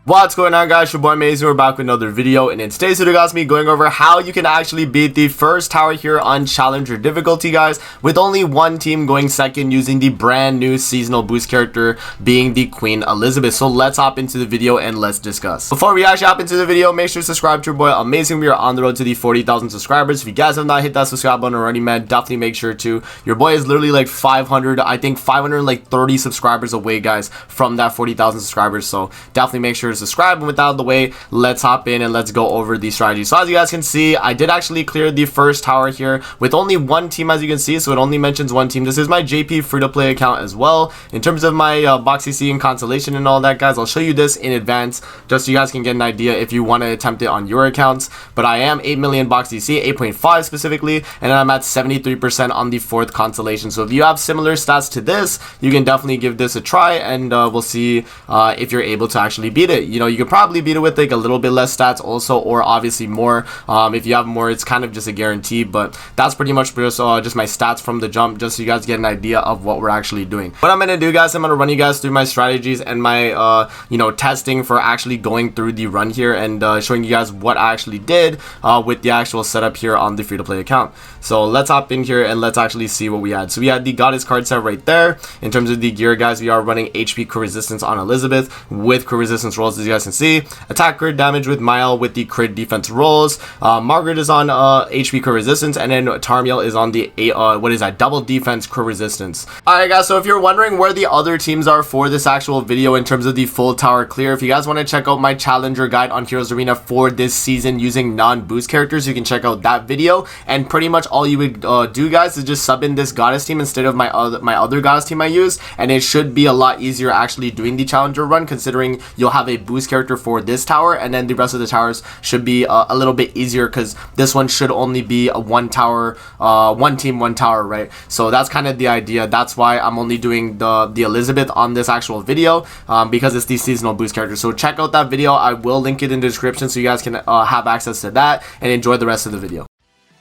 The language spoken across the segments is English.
What's going on, guys? Your boy Maze. We're back with another video, and in today's video, guys, me going over how you can actually beat the first tower here on Challenger difficulty, guys, with only one team going second using the brand new seasonal boost character being the Queen Elizabeth. So let's hop into the video and let's discuss. Before we actually hop into the video, make sure to subscribe to your boy Amazing. We are on the road to the 40,000 subscribers. If you guys have not hit that subscribe button already, man, definitely make sure to. Your boy is literally like 500, I think 530 subscribers away, guys, from that 40,000 subscribers. So definitely make sure to subscribe. And with that out of the way, let's hop in and let's go over the strategy. So as you guys can see, I did actually clear the first tower here with only one team, as you can see. So it only mentions one team. This is my JP free-to-play account as well. In terms of my box CC and consolation and all that, guys, I'll show you this in advance just so you guys can get an idea if you want to attempt it on your accounts. But I am 8 million box CC, 8.5 specifically, and then I'm at 73% on the fourth consolation. So if you have similar stats to this, you can definitely give this a try, and we'll see if you're able to actually beat it. You know, you could probably beat it with like a little bit less stats also, or obviously more. If you have more, it's kind of just a guarantee, but that's pretty much just my stats from the jump, just so you guys get an idea of what we're actually doing. What I'm gonna do, guys, I'm gonna run you guys through my strategies and my you know, testing for actually going through the run here, and showing you guys what I actually did with the actual setup here on the free-to-play account. So let's hop in here and let's actually see what we had. So we had the goddess card set right there. In terms of the gear, guys, we are running HP crit resistance on Elizabeth with crit resistance rolls, as you guys can see. Attack crit damage with Mael with the crit defense rolls. Margaret is on HP crit resistance, and then Tarmiel is on the what is that, double defense crit resistance. Alright, guys, so if you're wondering where the other teams are for this actual video in terms of the full tower clear, if you guys want to check out my challenger guide on Heroes Arena for this season using non-boost characters, you can check out that video. And pretty much all you would do, guys, is just sub in this goddess team instead of my other goddess team I use, and it should be a lot easier actually doing the challenger run, considering you'll have a boost character for this tower, and then the rest of the towers should be a little bit easier, because this one should only be a one tower, one team, one tower, right? So that's kind of the idea. That's why I'm only doing the Elizabeth on this actual video, because it's the seasonal boost character. So check out that video. I will link it in the description so you guys can have access to that and enjoy the rest of the video.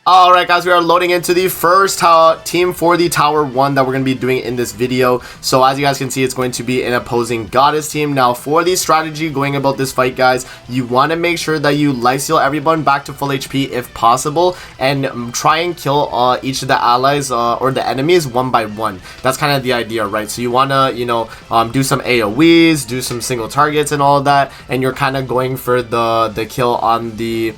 Alright, guys, we are loading into the first team for the Tower 1 that we're going to be doing in this video. So as you guys can see, it's going to be an opposing goddess team. Now for the strategy going about this fight, guys, you want to make sure that you lifesteal everyone back to full HP if possible, and try and kill each of the allies or the enemies one by one. That's kind of the idea, right? So you want to, you know, do some AoEs, do some single targets and all that, and you're kind of going for the kill on the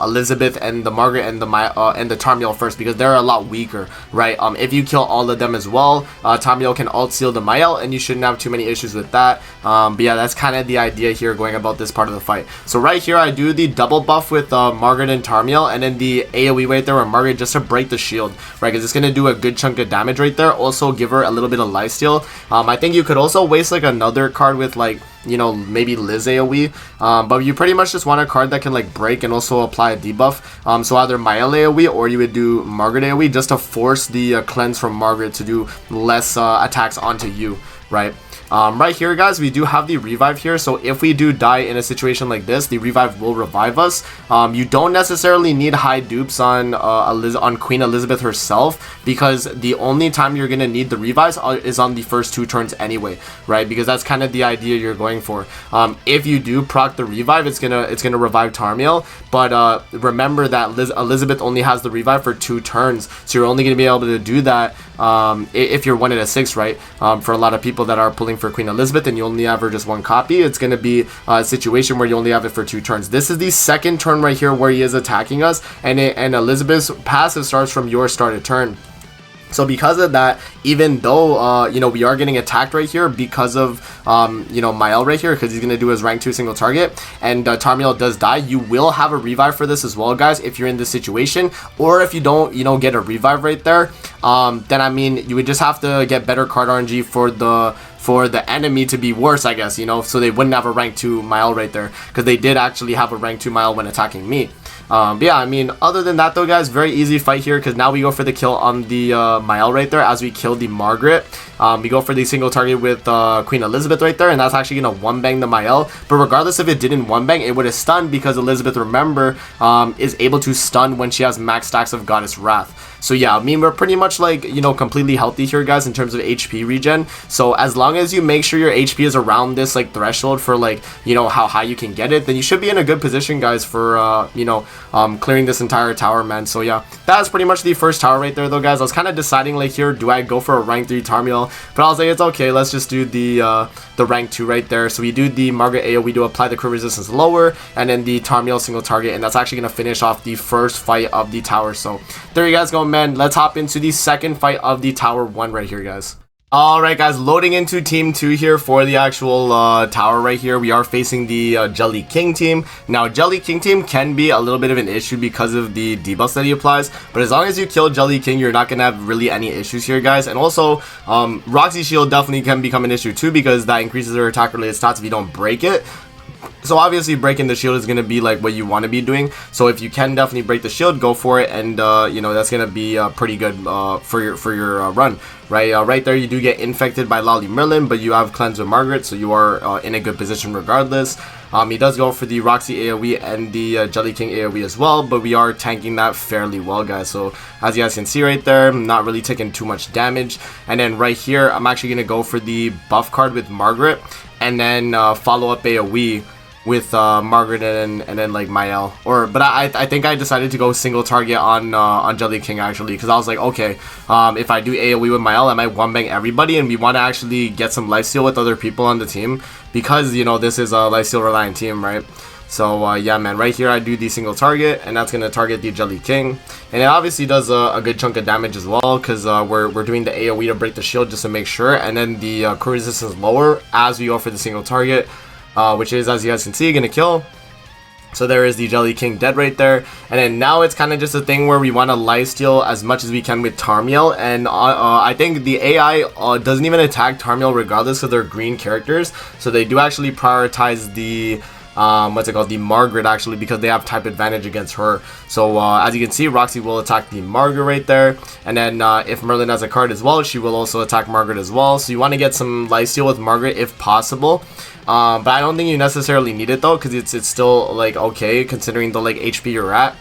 Elizabeth and the Margaret and the Tarmiel first, because they're a lot weaker, right? If you kill all of them as well, Tarmiel can alt seal the Mael, and you shouldn't have too many issues with that. But yeah, that's kind of the idea here going about this part of the fight. So right here, I do the double buff with Margaret and Tarmiel, and then the AoE right there with Margaret just to break the shield, right? Because it's going to do a good chunk of damage right there. Also give her a little bit of lifesteal. I think you could also waste like another card with, like, you know, maybe Liz AoE, but you pretty much just want a card that can like break and also apply a debuff. So either Mael AoE or you would do Margaret AoE just to force the cleanse from Margaret to do less attacks onto you, right? Right here, guys, we do have the revive here, so if we do die in a situation like this, the revive will revive us. You don't necessarily need high dupes on Queen Elizabeth herself, because the only time you're gonna need the revives is on the first 2 turns anyway, right? Because that's kind of the idea you're going for. If you do proc the revive, it's gonna revive Tarmiel, but remember that Elizabeth only has the revive for 2 turns, so you're only gonna be able to do that if you're 1 in a 6, right? For a lot of people that are pulling for Queen Elizabeth and you only have her just 1 copy, it's going to be a situation where you only have it for 2 turns. This is the second turn right here where he is attacking us, and Elizabeth's passive starts from your started turn. So because of that, even though you know, we are getting attacked right here because of you know, Mael right here, because he's going to do his rank 2 single target, and Tarmiel does die, you will have a revive for this as well, guys, if you're in this situation. Or if you don't, you know, get a revive right there, then I mean, you would just have to get better card RNG for the enemy to be worse, I guess, you know, so they wouldn't have a rank 2 Mael right there, because they did actually have a rank 2 Mael when attacking me. But yeah, I mean, other than that though, guys, very easy fight here, because now we go for the kill on the Mael right there as we kill the Margaret. We go for the single target with Queen Elizabeth right there, and that's actually going to 1-bang the Mael. But regardless if it didn't 1-bang, it would have stunned, because Elizabeth, remember, is able to stun when she has max stacks of Goddess Wrath. So yeah, I mean, we're pretty much like, you know, completely healthy here, guys, in terms of HP regen. So as long as you make sure your HP is around this like threshold for like, you know, how high you can get it, then you should be in a good position, guys, for you know, clearing this entire tower, man. So yeah, that's pretty much the first tower right there, though, guys. I was kind of deciding like here, do I go for a rank 3 Tarmiel? But I was like, it's okay, let's just do the rank 2 right there. So we do the Margaret AoE to apply the crit resistance lower, and then the Tarmiel single target, and that's actually gonna finish off the first fight of the tower. So there you guys go, man. Let's hop into the second fight of the tower 1 right here, guys. Alright, guys, loading into team 2 here for the actual tower right here. We are facing the Jelly King team. Now, Jelly King team can be a little bit of an issue because of the debuffs that he applies, but as long as you kill Jelly King, you're not going to have really any issues here, guys. And also, Roxy Shield definitely can become an issue too, because that increases her attack related stats if you don't break it. So obviously breaking the shield is going to be like what you want to be doing. So if you can definitely break the shield, go for it, and you know, that's going to be pretty good for your run, right? Right there, you do get infected by Lolly Merlin, but you have cleanse with Margaret, so you are in a good position regardless. He does go for the Roxy AoE and the Jelly King AoE as well, but we are tanking that fairly well, guys. So as you guys can see right there, I'm not really taking too much damage. And then right here, I'm actually going to go for the buff card with Margaret, and then follow up AoE with Margaret and then like Mael. But I think I decided to go single target on Jelly King, actually, because I was like, okay, if I do AoE with Mael, I might one bang everybody, and we want to actually get some lifesteal with other people on the team, because you know, this is a lifesteal reliant team, right? So yeah, man, right here I do the single target, and that's gonna target the Jelly King, and it obviously does a good chunk of damage as well, because we're doing the AoE to break the shield just to make sure, and then the crit resistance lower as we go for the single target, which is, as you guys can see, gonna kill. So there is the Jelly King dead right there. And then now it's kind of just a thing where we want to lifesteal as much as we can with Tarmiel, and I think the AI doesn't even attack Tarmiel regardless of their green characters, so they do actually prioritize the what's it called, the Margaret, actually, because they have type advantage against her. So as you can see, Roxy will attack the Margaret right there, and then if Merlin has a card as well, she will also attack Margaret as well. So you want to get some lifesteal with Margaret if possible, but I don't think you necessarily need it though, because it's still like okay considering the like HP you're at.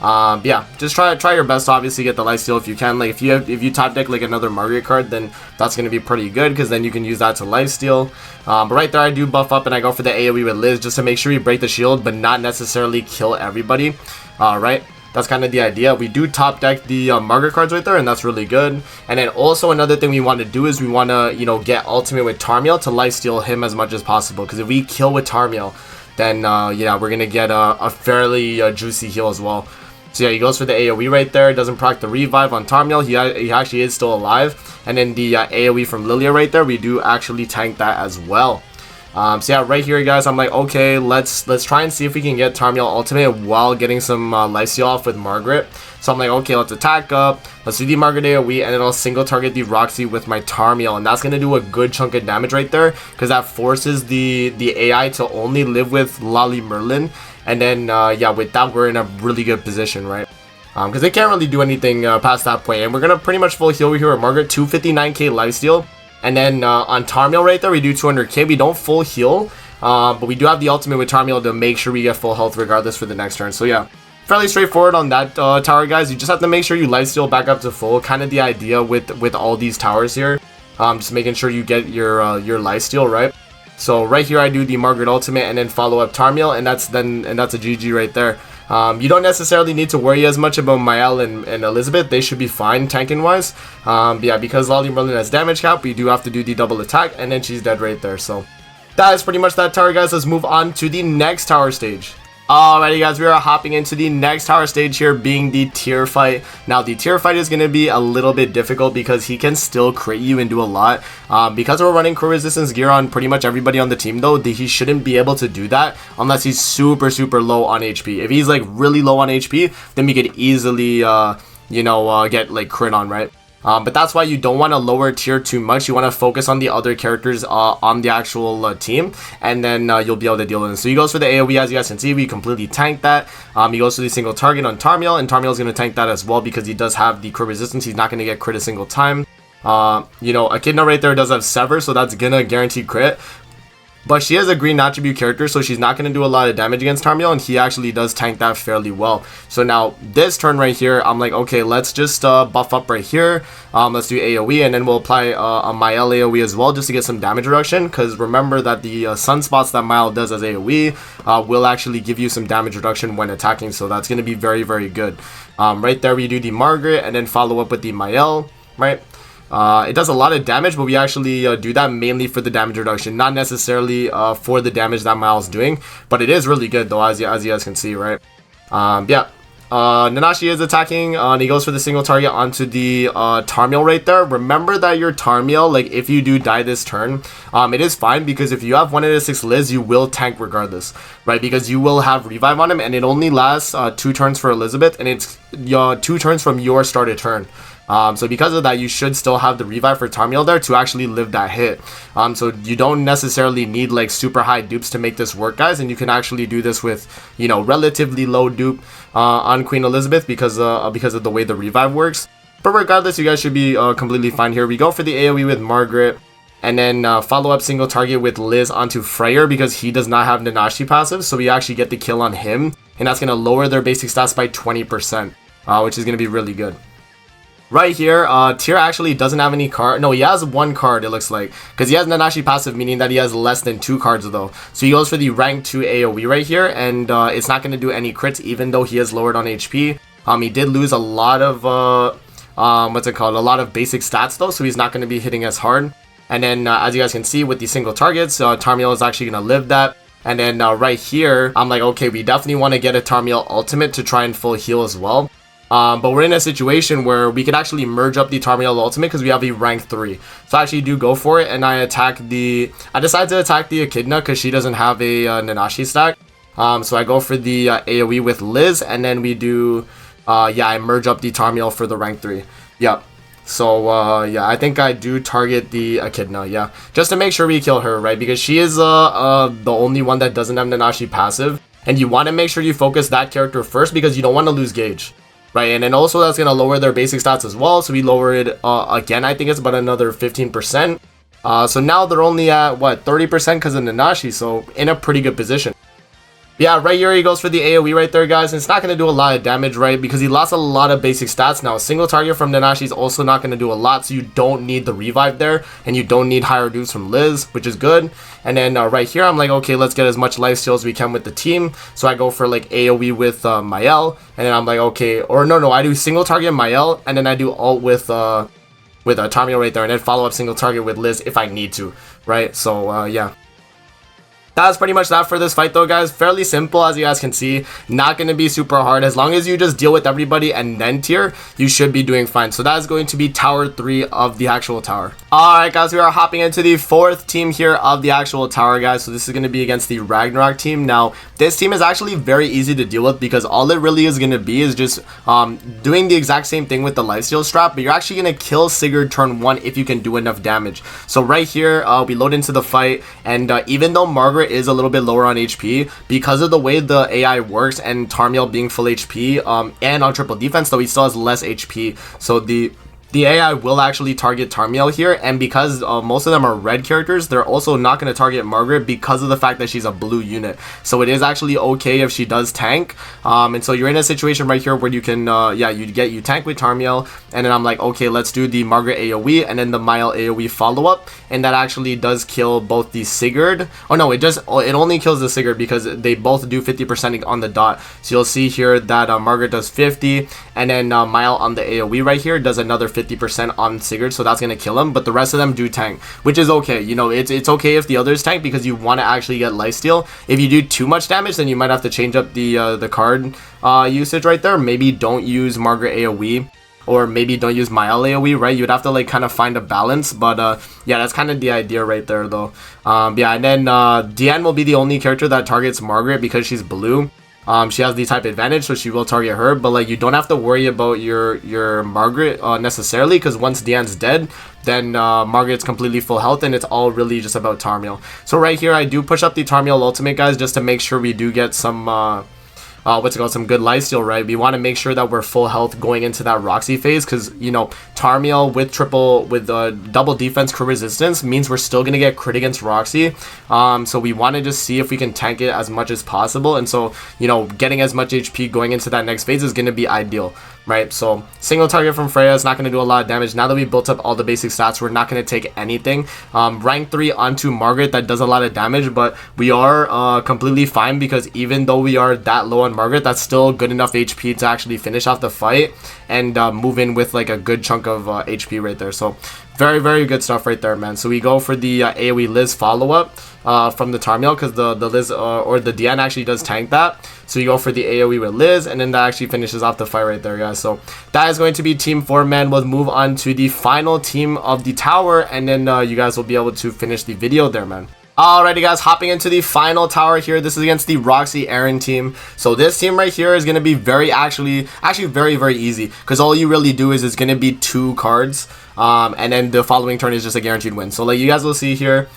Yeah, just try your best to obviously get the lifesteal if you can. Like if you top deck like another Margaret card, then that's gonna be pretty good, because then you can use that to lifesteal. But right there I do buff up and I go for the AoE with Liz just to make sure we break the shield, but not necessarily kill everybody. Right, that's kind of the idea. We do top deck the Margaret cards right there, and that's really good. And then also another thing we want to do is we want to, you know, get ultimate with Tarmiel to lifesteal him as much as possible, because if we kill with Tarmiel, then yeah, we're gonna get a fairly juicy heal as well. So yeah, he goes for the AoE right there. Doesn't proc the revive on Tarmiel. He actually is still alive. And then the AoE from Lilia right there, we do actually tank that as well. So yeah, right here, guys, I'm like, okay, let's try and see if we can get Tarmiel ultimate while getting some lifesteal off with Margaret. So I'm like, okay, let's attack up. Let's do the Margaret AoE, and then I'll single target the Roxy with my Tarmiel, and that's gonna do a good chunk of damage right there, because that forces the AI to only live with Lolly Merlin. And then yeah, with that we're in a really good position, right? Because they can't really do anything past that point, and we're gonna pretty much full heal here with Margaret, 259k lifesteal. And then on Tarmiel right there, we do 200k. We don't full heal, but we do have the ultimate with Tarmiel to make sure we get full health regardless for the next turn. So yeah, fairly straightforward on that tower, guys. You just have to make sure you lifesteal back up to full. Kind of the idea with all these towers here, just making sure you get your lifesteal, right? So right here I do the Margaret ultimate and then follow up Tarmiel, and that's a GG right there. You don't necessarily need to worry as much about Mael and Elizabeth. They should be fine tanking wise. Yeah, because Lolly Merlin has damage cap, we do have to do the double attack, and then she's dead right there. So that is pretty much that tower, guys. Let's move on to the next tower stage. Alrighty, guys, we are hopping into the next tower stage here, being the tier fight. Now the tier fight is going to be a little bit difficult because he can still crit you and do a lot. Because we're running crit resistance gear on pretty much everybody on the team though, he shouldn't be able to do that unless he's super low on HP. If he's like really low on HP, then we could easily you know, get like crit on, right? But that's why you don't want to lower tier too much. You want to focus on the other characters on the actual team, and then you'll be able to deal with it. So he goes for the AoE, as you guys can see, we completely tanked that. He goes for the single target on Tarmiel, and Tarmiel is going to tank that as well because he does have the crit resistance. He's not going to get crit a single time. You know, Echidna right there does have Sever, so that's going to guarantee crit. But she is a green attribute character, so she's not going to do a lot of damage against Tarmiel, and he actually does tank that fairly well. So now this turn right here, I'm like, okay, let's just buff up right here. Let's do AoE, and then we'll apply a Mael AoE as well, just to get some damage reduction, because remember that the sunspots that Mael does as AoE will actually give you some damage reduction when attacking, so that's going to be very, very good. Right there we do the Margaret, and then follow up with the Mael, right? It does a lot of damage, but we actually do that mainly for the damage reduction, not necessarily for the damage that Mael's doing, but it is really good though, as you guys can see, right? Yeah. Nanashi is attacking, and he goes for the single target onto the Tarmiel right there. Remember that your Tarmiel, like if you do die this turn, it is fine, because if you have 1 out of 6 Liz, you will tank regardless, right? Because you will have revive on him, and it only lasts 2 turns for Elizabeth, and it's 2 turns from your started turn. So because of that, you should still have the revive for Tarmiel there to actually live that hit. So you don't necessarily need like super high dupes to make this work, guys, and you can actually do this with, you know, relatively low dupe on Queen Elizabeth because of the way the revive works. But regardless, you guys should be completely fine here. We go for the AoE with Margaret, and then follow up single target with Liz onto Freyr, because he does not have Nanashi passive, so we actually get the kill on him, and that's going to lower their basic stats by 20%, which is going to be really good. Right here, Tyr actually doesn't have any card. No, he has 1 card, it looks like, because he has Nanashi passive, meaning that he has less than 2 cards though. So he goes for the rank 2 AoE right here, and it's not going to do any crits, even though he is lowered on HP. He did lose a lot of what's it called, a lot of basic stats though, so he's not going to be hitting as hard. And then as you guys can see with the single targets, Tarmiel is actually going to live that. And then right here, I'm like, okay, we definitely want to get a Tarmiel ultimate to try and full heal as well. But we're in a situation where we could actually merge up the Tarmiel ultimate, because we have a rank 3. So I actually do go for it, and I decide to attack the Echidna because she doesn't have a Nanashi stack. So I go for the AoE with Liz, and then we do, yeah, I merge up the Tarmiel for the rank 3. Yep. So yeah, I think I do target the Echidna, yeah, just to make sure we kill her, right? Because she is the only one that doesn't have Nanashi passive, and you want to make sure you focus that character first, because you don't want to lose gauge. Right, and then also that's going to lower their basic stats as well, so we lower it again, I think it's about another 15%. So now they're only at, what, 30% because of Nanashi, so in a pretty good position. Yeah, right here he goes for the AoE right there, guys, and it's not going to do a lot of damage, right, because he lost a lot of basic stats. Now, a single target from Nanashi is also not going to do a lot, so you don't need the revive there, and you don't need higher dudes from Liz, which is good. And then right here, I'm like, okay, let's get as much lifesteal as we can with the team, so I go for, like, AoE with Mael, and then I'm like, okay, or no, I do single target Mael, and then I do ult with Tarmiel right there, and then follow up single target with Liz if I need to, right, so, yeah. That's pretty much that for this fight though, guys. Fairly simple, as you guys can see. Not going to be super hard. As long as you just deal with everybody and then Tyr, you should be doing fine. So that is going to be tower 3 of the actual tower. Alright guys, we are hopping into the 4th team here of the actual tower, guys. So this is going to be against the Ragnarok team. Now, this team is actually very easy to deal with, because all it really is going to be is just doing the exact same thing with the lifesteal strap, but you're actually going to kill Sigurd turn 1 if you can do enough damage. So right here, we load into the fight, and even though Margaret is a little bit lower on HP, because of the way the AI works and Tarmiel being full HP and on triple defense, though he still has less HP, so the AI will actually target Tarmiel here, and because most of them are red characters, they're also not going to target Margaret because of the fact that she's a blue unit. So it is actually okay if she does tank, and so you're in a situation right here where you can, yeah, you tank with Tarmiel, and then I'm like, okay, let's do the Margaret AoE and then the Mael AoE follow-up, and that actually does kill both the Sigurd. Oh no, it only kills the Sigurd because they both do 50% on the dot. So you'll see here that Margaret does 50, and then Mael on the AoE right here does another 50% on Sigurd, so that's gonna kill him, but the rest of them do tank, which is okay. You know, it's okay if the others tank, because you want to actually get lifesteal. If you do too much damage, then you might have to change up the card usage right there. Maybe don't use Margaret AoE, or maybe don't use Mael AoE, right? You'd have to like kind of find a balance, but yeah, that's kind of the idea right there though. Yeah, and then Diane will be the only character that targets Margaret because she's blue. She has the type advantage, so she will target her, but like you don't have to worry about your Margaret necessarily, because once Diane's dead, then Margaret's completely full health, and it's all really just about Tarmiel. So right here, I do push up the Tarmiel ultimate, guys, just to make sure we do get some what's it called, some good lifesteal, right? We want to make sure that we're full health going into that Roxy phase, because, you know, Tarmiel with double defense crit resistance means we're still gonna get crit against Roxy. So we want to just see if we can tank it as much as possible, and so, you know, getting as much HP going into that next phase is gonna be ideal, right? So single target from Freya is not going to do a lot of damage. Now that we built up all the basic stats, we're not going to take anything. Rank 3 onto Margaret, that does a lot of damage, but we are completely fine, because even though we are that low on Margaret, that's still good enough HP to actually finish off the fight and move in with like a good chunk of HP right there. So very, very good stuff right there, man. So we go for the AoE Liz follow-up from the Tarmiel, because the Liz or the Diana actually does tank that. So you go for the AoE with Liz, and then that actually finishes off the fight right there, guys. So that is going to be Team 4, man. We'll move on to the final team of the tower, and then you guys will be able to finish the video there, man. Alrighty, guys, hopping into the final tower here. This is against the Roxy Aaron team. So this team right here is going to be actually very, very easy, because all you really do is it's going to be 2 cards. And then the following turn is just a guaranteed win. So like you guys will see here,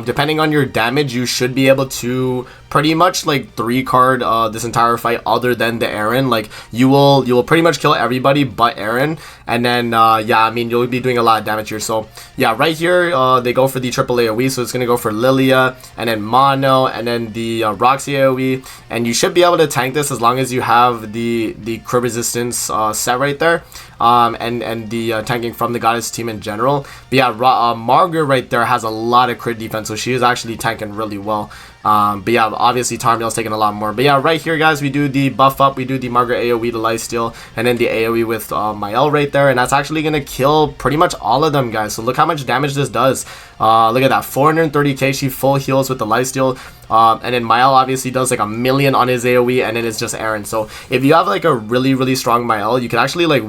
depending on your damage, you should be able to pretty much like 3 card this entire fight, other than the Aaron. Like you will pretty much kill everybody but Aaron, and then yeah, I mean, you'll be doing a lot of damage here. So yeah, right here they go for the triple AoE, so it's gonna go for Lilia, and then Mono, and then the Roxy AoE, and you should be able to tank this as long as you have the crit resistance set right there, and the tanking from the Goddess team in general. But yeah, Margaret right there has a lot of crit defense, so she is actually tanking really well. But yeah, obviously Tarmiel's taking a lot more. But yeah, right here, guys, we do the buff up, we do the Margaret AoE, the lifesteal, and then the AoE with Mael right there, and that's actually gonna kill pretty much all of them, guys. So look how much damage this does. Look at that, 430k. She full heals with the lifesteal, and then Mael obviously does like 1,000,000 on his AoE, and then it's just Aaron. So if you have like a really strong Mael, you can actually like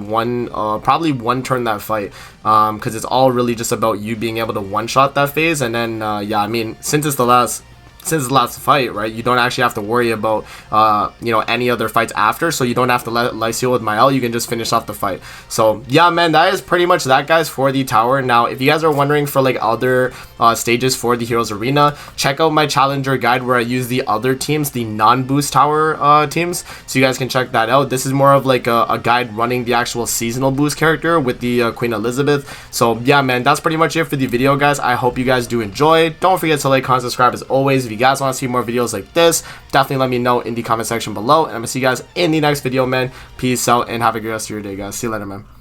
probably one turn that fight, because it's all really just about you being able to one shot that phase. And then yeah, I mean, since it's the last fight, right, you don't actually have to worry about you know, any other fights after, so you don't have to let lifesteal with Mael. You can just finish off the fight. So yeah, man, that is pretty much that, guys, for the tower. Now if you guys are wondering for like other stages for the Heroes Arena, check out my challenger guide where I use the other teams, the non-boost tower teams, so you guys can check that out. This is more of like a guide running the actual seasonal boost character with the Queen Elizabeth. So yeah, man, that's pretty much it for the video, guys. I hope you guys do enjoy. Don't forget to like, comment, subscribe as always. If you guys want to see more videos like this, definitely let me know in the comment section below, and I'm gonna see you guys in the next video, man. Peace out and have a good rest of your day, guys. See you later, man.